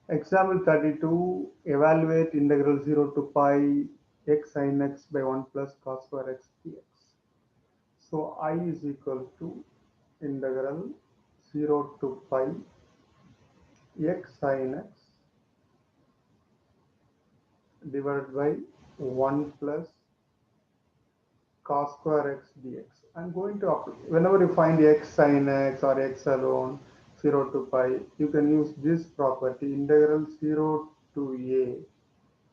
Example 32, evaluate integral 0 to pi x sin x by 1 plus cos square x dx. So I is equal to integral 0 to pi x sin x divided by 1 plus cos square x dx. I'm going to apply, whenever you find x sin x or x alone 0 to pi, you can use this property integral 0 to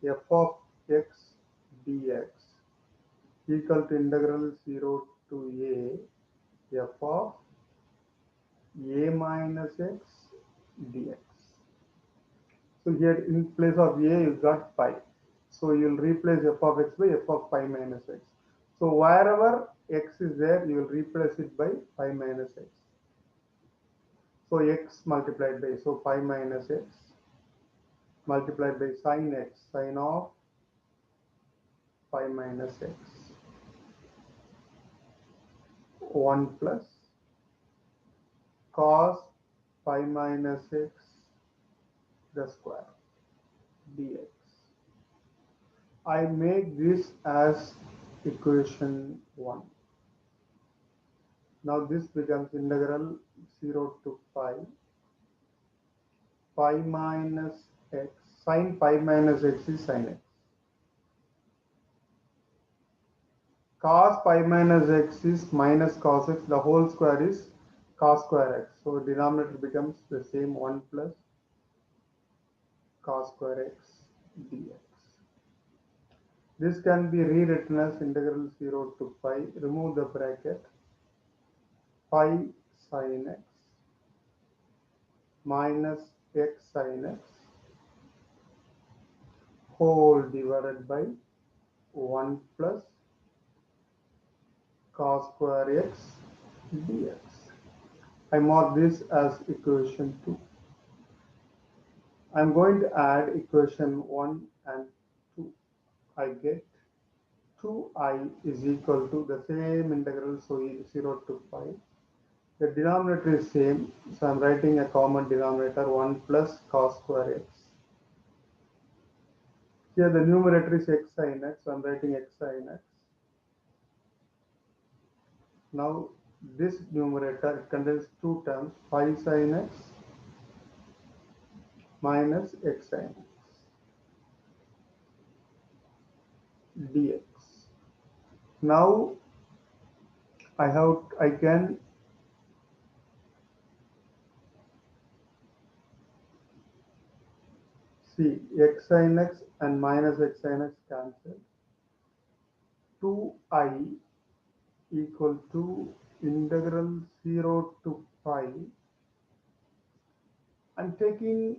a f of x dx equal to integral 0 to a f of a minus x dx. So here in place of a you got pi. So you'll replace f of x by f of pi minus x. So wherever x is there, you will replace it by pi minus x. So x multiplied by, so pi minus x multiplied by sin x, sin of pi minus x, 1 plus cos pi minus x the square dx. I make this as equation 1. Now this becomes integral 0 to pi minus x, sin pi minus x is sin x. Cos pi minus x is minus cos x, the whole square is cos square x. So denominator becomes the same 1 plus cos square x dx. This can be rewritten as integral 0 to pi, remove the bracket, pi sin x minus x sin x whole divided by 1 plus cos square x dx. I mark this as equation 2. I'm going to add equation 1 and 2. I get 2I is equal to the same integral, so 0 to pi. The denominator is same, so I'm writing a common denominator 1 plus cos square x. Here the numerator is x sin x, so I'm writing x sin x. Now this numerator contains two terms, pi sin x minus x sin x dx. Now I can see x sin x and minus x sin x cancel. 2I equal to integral 0 to pi. I'm taking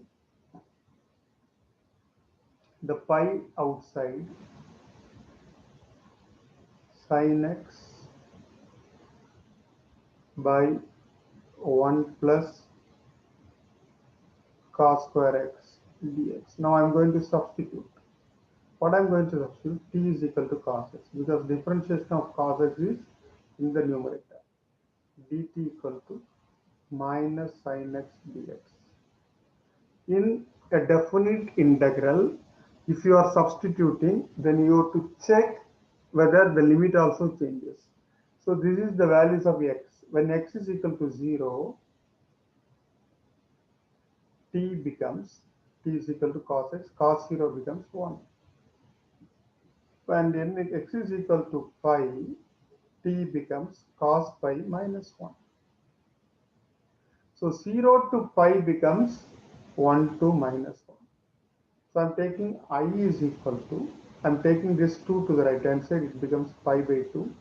the pi outside, sin x by 1 plus cos square x dx. Now I'm going to substitute. What I'm going to substitute, t is equal to cos x, because differentiation of cos x is in the numerator. dt equal to minus sin x dx. In a definite integral, if you are substituting, then you have to check whether the limit also changes. So this is the values of x. When x is equal to 0, t is equal to cos x, cos 0 becomes 1. And when x is equal to pi, t becomes cos pi minus 1. So 0 to pi becomes 1 to minus 1. So I'm taking I is equal to, I'm taking this 2 to the right hand side, it becomes pi by 2.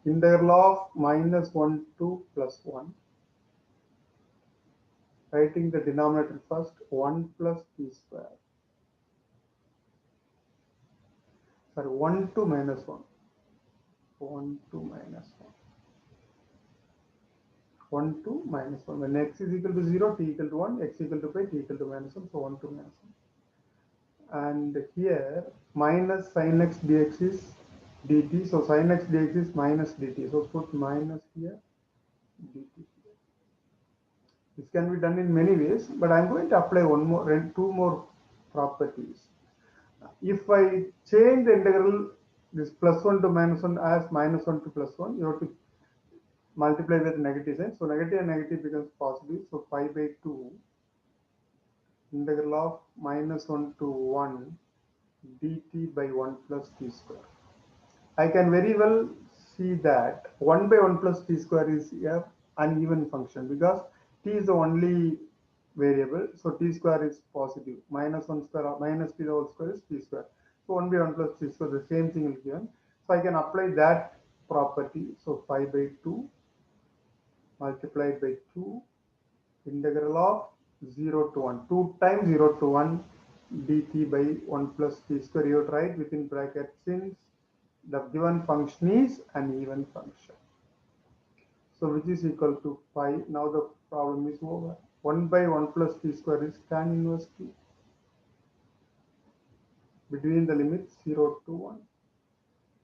Integral of minus 1 to plus 1. Writing the denominator first, 1 plus t square. Sorry, 1 to minus 1. 1 to minus 1. 1 to minus 1. When x is equal to 0, t equal to 1, x equal to pi, t equal to minus 1, so 1 to minus 1. And here minus sin x dx is dt, so sin x dx is minus dt, so put minus here, dt here. This can be done in many ways, but I'm going to apply two more properties. If I change the integral, this plus 1 to minus 1 as minus 1 to plus 1, you have to multiply with negative sign. So negative and negative becomes positive. So pi by 2 integral of minus 1 to 1 dt by 1 plus t square. I can very well see that 1 by 1 plus t square is a uneven function because t is the only variable. So t square is positive. Minus 1 square or minus t the whole square is t square. So 1 by 1 plus t square, the same thing is given. So I can apply that property. So pi by 2 multiplied by 2 integral of 0 to 1. 2 times 0 to 1 dt by 1 plus t square. You write within bracket since the given function is an even function. So which is equal to pi. Now the problem is over. 1 by 1 plus t square is tan inverse t between the limits 0 to 1.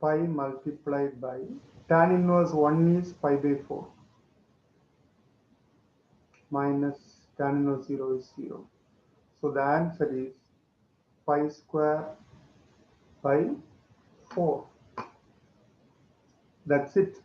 Pi multiplied by tan inverse 1 is pi by 4 minus tan inverse 0 is 0. So the answer is pi square by 4. That's it.